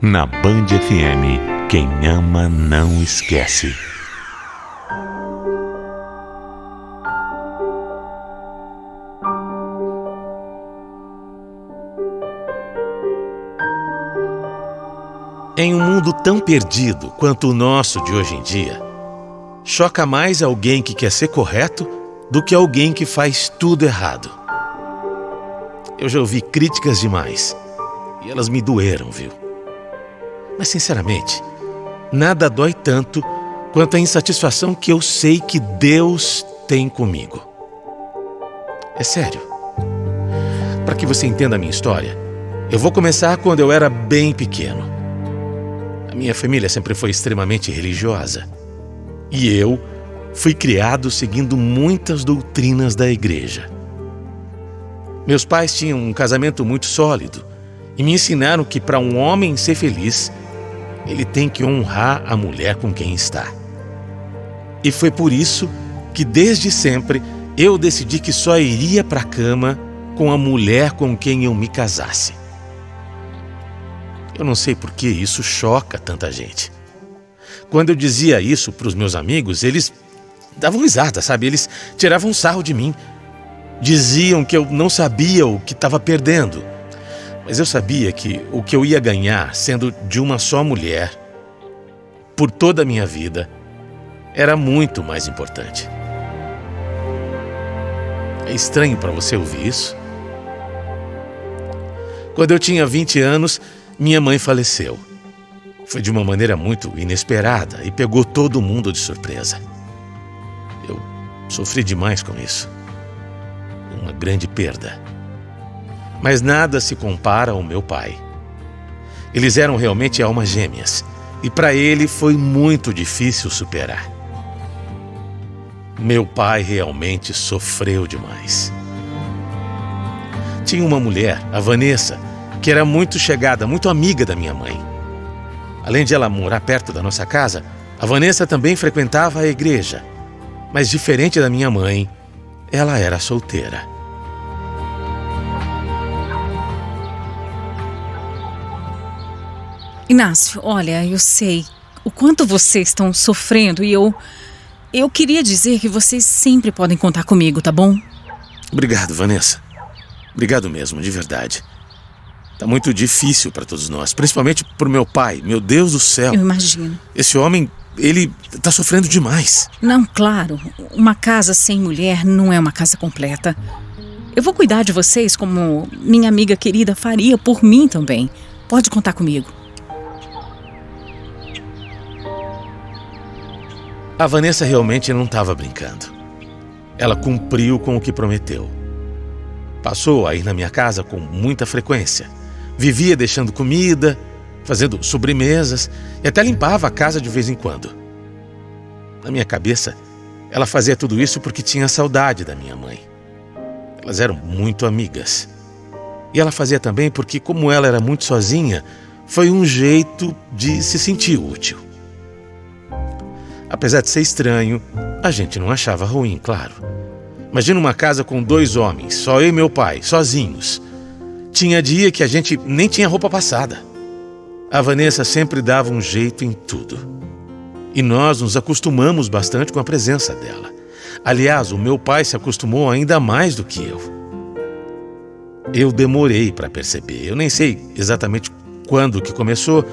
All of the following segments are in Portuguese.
Na Band FM, quem ama não esquece. Em um mundo tão perdido quanto o nosso de hoje em dia, choca mais alguém que quer ser correto do que alguém que faz tudo errado. Eu já ouvi críticas demais e elas me doeram, viu? Mas sinceramente, nada dói tanto quanto a insatisfação que eu sei que Deus tem comigo. É sério. Para que você entenda a minha história, eu vou começar quando eu era bem pequeno. A minha família sempre foi extremamente religiosa. E eu fui criado seguindo muitas doutrinas da igreja. Meus pais tinham um casamento muito sólido e me ensinaram que para um homem ser feliz, ele tem que honrar a mulher com quem está. E foi por isso que desde sempre eu decidi que só iria para a cama com a mulher com quem eu me casasse. Eu não sei por que isso choca tanta gente. Quando eu dizia isso para os meus amigos, eles davam risada, sabe? Eles tiravam sarro de mim. Diziam que eu não sabia o que estava perdendo. Mas eu sabia que o que eu ia ganhar, sendo de uma só mulher, por toda a minha vida, era muito mais importante. É estranho para você ouvir isso? Quando eu tinha 20 anos, minha mãe faleceu. Foi de uma maneira muito inesperada e pegou todo mundo de surpresa. Eu sofri demais com isso. Uma grande perda. Mas nada se compara ao meu pai. Eles eram realmente almas gêmeas e para ele foi muito difícil superar. Meu pai realmente sofreu demais. Tinha uma mulher, a Vanessa, que era muito chegada, muito amiga da minha mãe. Além de ela morar perto da nossa casa, a Vanessa também frequentava a igreja. Mas diferente da minha mãe, ela era solteira. Inácio, olha, eu sei o quanto vocês estão sofrendo e eu queria dizer que vocês sempre podem contar comigo, tá bom? Obrigado, Vanessa. Obrigado mesmo, de verdade. Tá muito difícil para todos nós, principalmente pro meu pai. Meu Deus do céu. Eu imagino. Esse homem, ele tá sofrendo demais. Não, claro, uma casa sem mulher não é uma casa completa. Eu vou cuidar de vocês como minha amiga querida faria por mim também. Pode contar comigo. A Vanessa realmente não estava brincando. Ela cumpriu com o que prometeu. Passou a ir na minha casa com muita frequência. Vivia deixando comida, fazendo sobremesas e até limpava a casa de vez em quando. Na minha cabeça, ela fazia tudo isso porque tinha saudade da minha mãe. Elas eram muito amigas. E ela fazia também porque, como ela era muito sozinha, foi um jeito de se sentir útil. Apesar de ser estranho, a gente não achava ruim, claro. Imagina uma casa com 2 homens, só eu e meu pai, sozinhos. Tinha dia que a gente nem tinha roupa passada. A Vanessa sempre dava um jeito em tudo. E nós nos acostumamos bastante com a presença dela. Aliás, o meu pai se acostumou ainda mais do que eu. Eu demorei para perceber. Eu nem sei exatamente quando que começou,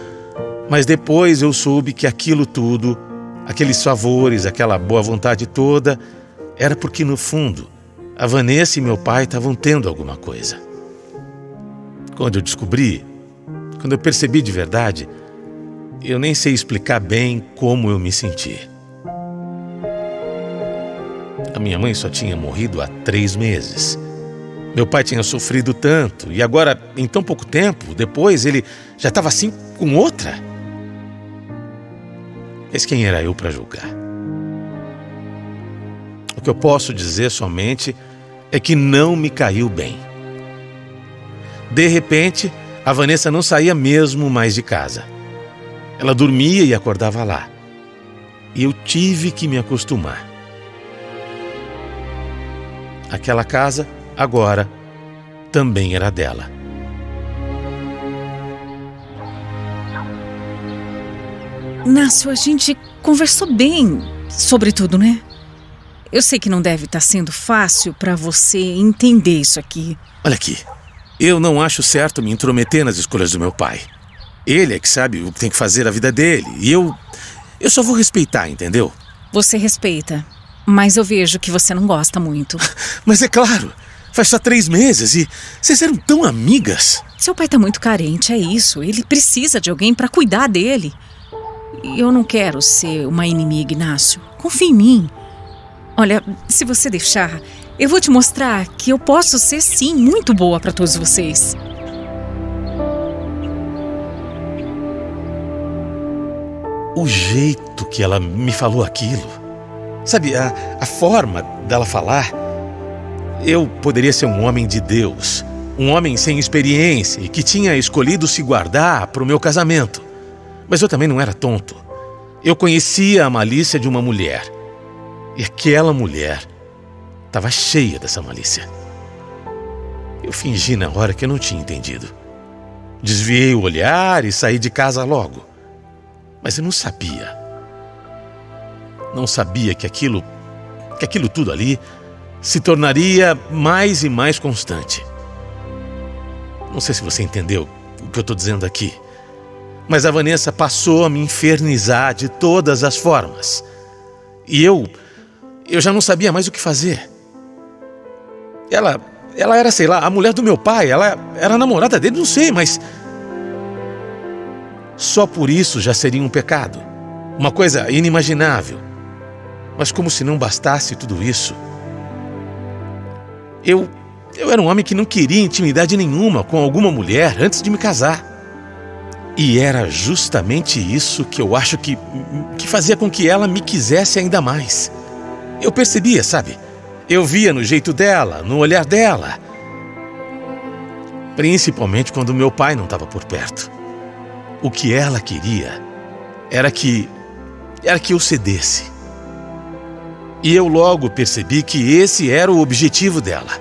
mas depois eu soube que aquilo tudo, aqueles favores, aquela boa vontade toda, era porque, no fundo, a Vanessa e meu pai estavam tendo alguma coisa. Quando eu percebi de verdade, eu nem sei explicar bem como eu me senti. A minha mãe só tinha morrido há 3 meses. Meu pai tinha sofrido tanto e agora, em tão pouco tempo, depois, ele já estava assim com outra. Mas quem era eu para julgar? O que eu posso dizer somente é que não me caiu bem. De repente, a Vanessa não saía mesmo mais de casa. Ela dormia e acordava lá. E eu tive que me acostumar. Aquela casa, agora, também era dela. Inácio, a gente conversou bem sobre tudo, né? Eu sei que não deve estar sendo fácil para você entender isso aqui. Olha aqui, eu não acho certo me intrometer nas escolhas do meu pai. Ele é que sabe o que tem que fazer a vida dele. E eu só vou respeitar, entendeu? Você respeita, mas eu vejo que você não gosta muito. Mas é claro, faz só 3 meses e vocês eram tão amigas. Seu pai tá muito carente, é isso. Ele precisa de alguém para cuidar dele. E eu não quero ser uma inimiga, Inácio. Confia em mim. Olha, se você deixar, eu vou te mostrar que eu posso ser, sim, muito boa para todos vocês. O jeito que ela me falou aquilo, sabe, a forma dela falar. Eu poderia ser um homem de Deus, um homem sem experiência e que tinha escolhido se guardar para o meu casamento. Mas eu também não era tonto. Eu conhecia a malícia de uma mulher. E aquela mulher estava cheia dessa malícia. Eu fingi na hora que eu não tinha entendido. Desviei o olhar e saí de casa logo. Mas eu não sabia. Não sabia que aquilo tudo ali se tornaria mais e mais constante. Não sei se você entendeu o que eu estou dizendo aqui, mas a Vanessa passou a me infernizar de todas as formas. E eu já não sabia mais o que fazer. Ela era, sei lá, a mulher do meu pai, ela era a namorada dele, não sei, mas só por isso já seria um pecado, uma coisa inimaginável. Mas como se não bastasse tudo isso, eu era um homem que não queria intimidade nenhuma com alguma mulher antes de me casar. E era justamente isso que eu acho que fazia com que ela me quisesse ainda mais. Eu percebia, sabe? Eu via no jeito dela, no olhar dela. Principalmente quando meu pai não estava por perto. O que ela queria era que eu cedesse. E eu logo percebi que esse era o objetivo dela.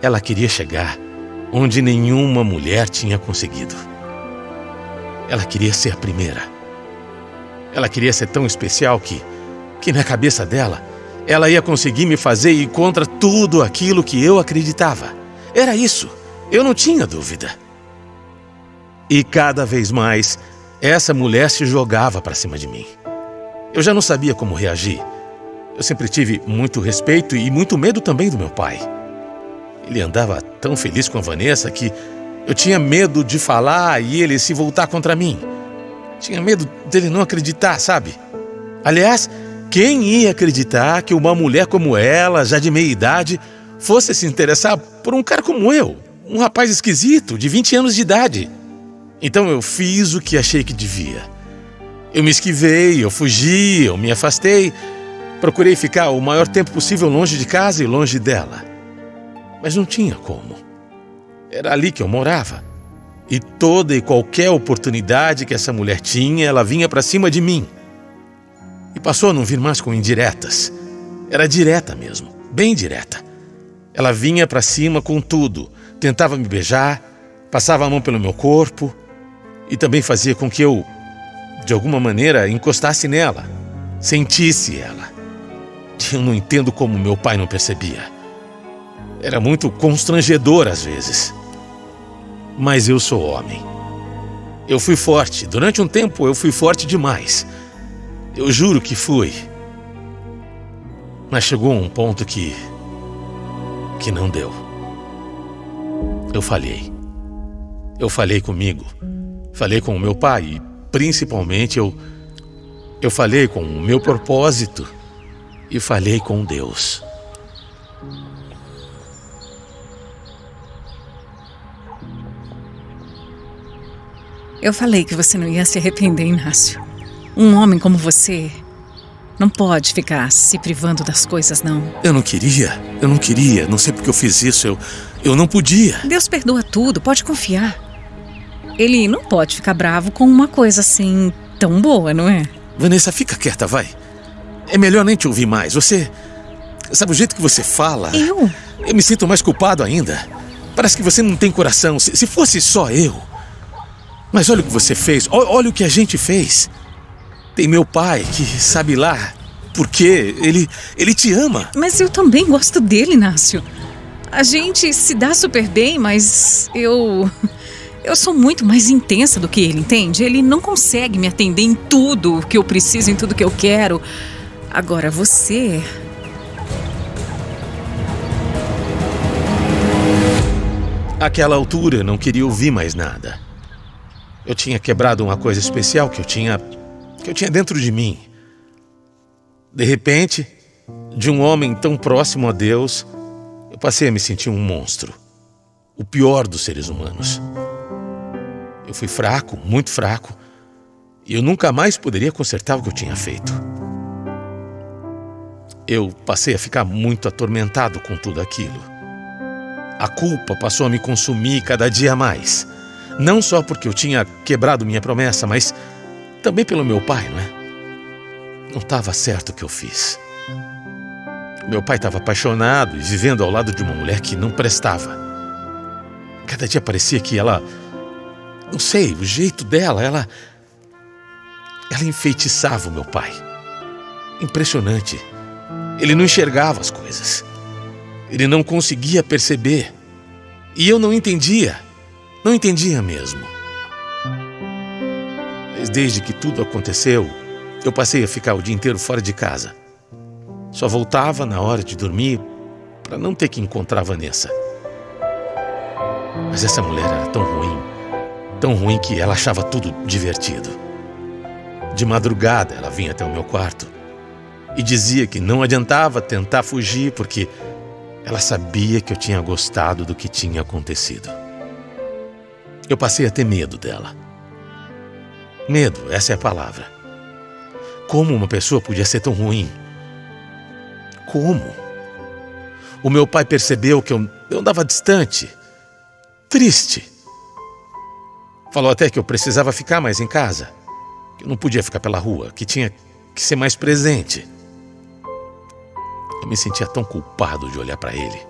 Ela queria chegar onde nenhuma mulher tinha conseguido. Ela queria ser a primeira. Ela queria ser tão especial que na cabeça dela, ela ia conseguir me fazer ir contra tudo aquilo que eu acreditava. Era isso, eu não tinha dúvida. E cada vez mais, essa mulher se jogava para cima de mim. Eu já não sabia como reagir. Eu sempre tive muito respeito e muito medo também do meu pai. Ele andava tão feliz com a Vanessa que eu tinha medo de falar e ele se voltar contra mim. Tinha medo dele não acreditar, sabe? Aliás, quem ia acreditar que uma mulher como ela, já de meia idade, fosse se interessar por um cara como eu, um rapaz esquisito, de 20 anos de idade? Então eu fiz o que achei que devia. Eu me esquivei, eu fugi, eu me afastei. Procurei ficar o maior tempo possível longe de casa e longe dela. Mas não tinha como. Era ali que eu morava. E toda e qualquer oportunidade que essa mulher tinha, ela vinha pra cima de mim. E passou a não vir mais com indiretas. Era direta mesmo, bem direta. Ela vinha pra cima com tudo. Tentava me beijar, passava a mão pelo meu corpo e também fazia com que eu, de alguma maneira, encostasse nela, sentisse ela. Eu não entendo como meu pai não percebia. Era muito constrangedor às vezes. Mas eu sou homem. Eu fui forte. Durante um tempo eu fui forte demais. Eu juro que fui. Mas chegou um ponto que não deu. Eu falhei. Eu falhei comigo. Falei com o meu pai e, principalmente, eu falei com o meu propósito e falei com Deus. Eu falei que você não ia se arrepender, Inácio. Um homem como você não pode ficar se privando das coisas, não. Eu não queria. Não sei porque eu fiz isso. Eu não podia. Deus perdoa tudo, pode confiar. Ele não pode ficar bravo com uma coisa assim tão boa, não é? Vanessa, fica quieta, vai. É melhor nem te ouvir mais. Você... Sabe o jeito que você fala? Eu me sinto mais culpado ainda. Parece que você não tem coração. Se fosse só eu... Mas olha o que você fez. Olha o que a gente fez. Tem meu pai que sabe lá por quê. Ele te ama. Mas eu também gosto dele, Inácio. A gente se dá super bem, mas eu sou muito mais intensa do que ele, entende? Ele não consegue me atender em tudo o que eu preciso, em tudo que eu quero. Agora, você... Àquela altura, eu não queria ouvir mais nada. Eu tinha quebrado uma coisa especial que eu tinha dentro de mim. De repente, de um homem tão próximo a Deus, eu passei a me sentir um monstro. O pior dos seres humanos. Eu fui fraco, muito fraco, e eu nunca mais poderia consertar o que eu tinha feito. Eu passei a ficar muito atormentado com tudo aquilo. A culpa passou a me consumir cada dia mais. Não só porque eu tinha quebrado minha promessa, mas também pelo meu pai, não é? Não estava certo o que eu fiz. Meu pai estava apaixonado e vivendo ao lado de uma mulher que não prestava. Cada dia parecia que ela... Não sei, o jeito dela, ela enfeitiçava o meu pai. Impressionante. Ele não enxergava as coisas. Ele não conseguia perceber. E eu não entendia. Não entendia mesmo. Mas desde que tudo aconteceu, eu passei a ficar o dia inteiro fora de casa. Só voltava na hora de dormir para não ter que encontrar a Vanessa. Mas essa mulher era tão ruim que ela achava tudo divertido. De madrugada, ela vinha até o meu quarto e dizia que não adiantava tentar fugir porque ela sabia que eu tinha gostado do que tinha acontecido. Eu passei a ter medo dela. Medo, essa é a palavra. Como uma pessoa podia ser tão ruim? Como? O meu pai percebeu que eu andava distante, triste. Falou até que eu precisava ficar mais em casa, que eu não podia ficar pela rua, que tinha que ser mais presente. Eu me sentia tão culpado de olhar para ele.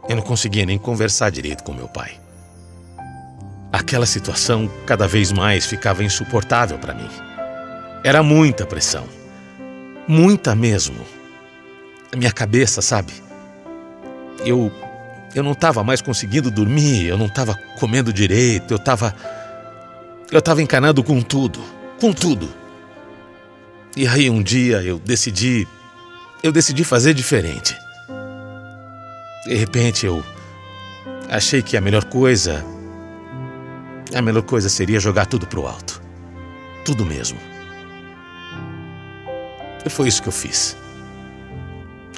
Eu não conseguia nem conversar direito com meu pai. Aquela situação cada vez mais ficava insuportável para mim. Era muita pressão. Muita mesmo. A minha cabeça, sabe? Eu não estava mais conseguindo dormir, eu não estava comendo direito, eu estava encanado com tudo. E aí um dia eu decidi fazer diferente. De repente eu achei que a melhor coisa seria jogar tudo pro alto. Tudo mesmo. E foi isso que eu fiz.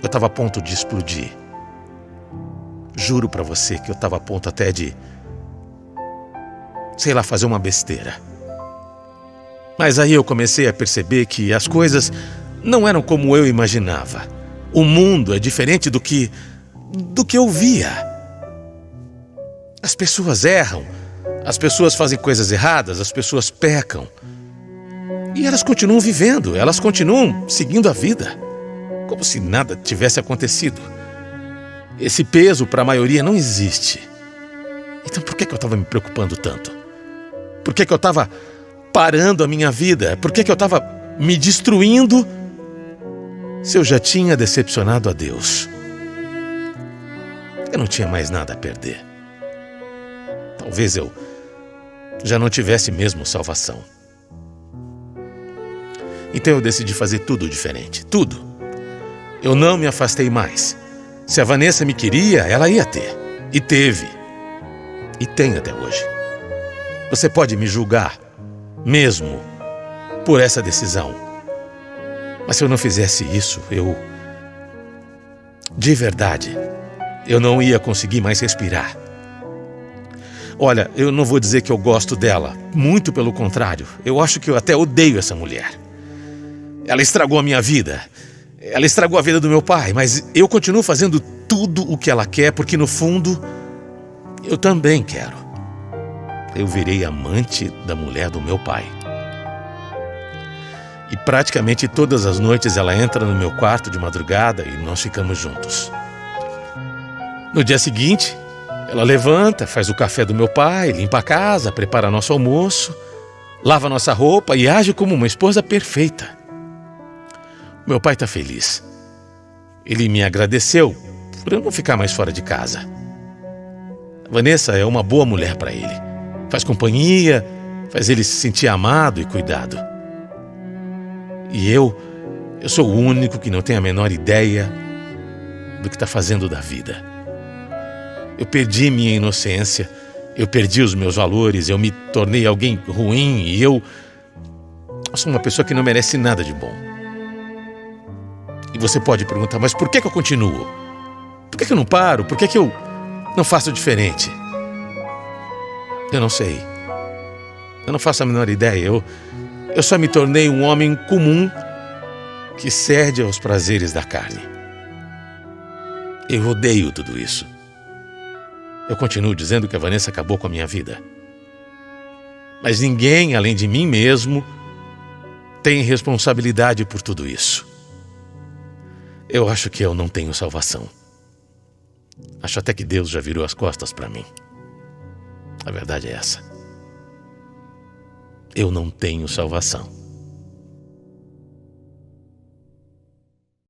Eu estava a ponto de explodir. Juro pra você que eu estava a ponto até de, sei lá, fazer uma besteira. Mas aí eu comecei a perceber que as coisas não eram como eu imaginava. O mundo é diferente do que eu via. As pessoas erram, as pessoas fazem coisas erradas, as pessoas pecam. E elas continuam vivendo, elas continuam seguindo a vida, como se nada tivesse acontecido. Esse peso para a maioria não existe. Então por que eu estava me preocupando tanto? Por que eu estava parando a minha vida? Por que eu estava me destruindo se eu já tinha decepcionado a Deus? Eu não tinha mais nada a perder. Talvez eu já não tivesse mesmo salvação. Então eu decidi fazer tudo diferente, tudo. Eu não me afastei mais. Se a Vanessa me queria, ela ia ter. E teve. E tem até hoje. Você pode me julgar, mesmo, por essa decisão. Mas se eu não fizesse isso, de verdade, eu não ia conseguir mais respirar. Olha, eu não vou dizer que eu gosto dela. Muito pelo contrário. Eu acho que eu até odeio essa mulher. Ela estragou a minha vida. Ela estragou a vida do meu pai, mas eu continuo fazendo tudo o que ela quer, porque no fundo, eu também quero. Eu virei amante da mulher do meu pai. E praticamente todas as noites ela entra no meu quarto de madrugada e nós ficamos juntos. No dia seguinte, ela levanta, faz o café do meu pai, limpa a casa, prepara nosso almoço lava nossa roupa e age como uma esposa perfeita. Meu pai está feliz. Ele me agradeceu por eu não ficar mais fora de casa. A Vanessa é uma boa mulher para ele. Faz companhia, faz ele se sentir amado e cuidado. E eu sou o único que não tem a menor ideia do que está fazendo da vida. Eu perdi minha inocência, eu perdi os meus valores, eu me tornei alguém ruim e eu sou uma pessoa que não merece nada de bom. E você pode perguntar, mas por que eu continuo? Por que eu não paro? Por que eu não faço diferente? Eu não sei. Eu não faço a menor ideia. Eu só me tornei um homem comum que cede aos prazeres da carne. Eu odeio tudo isso. Eu continuo dizendo que a Vanessa acabou com a minha vida. Mas ninguém, além de mim mesmo, tem responsabilidade por tudo isso. Eu acho que eu não tenho salvação. Acho até que Deus já virou as costas para mim. A verdade é essa. Eu não tenho salvação.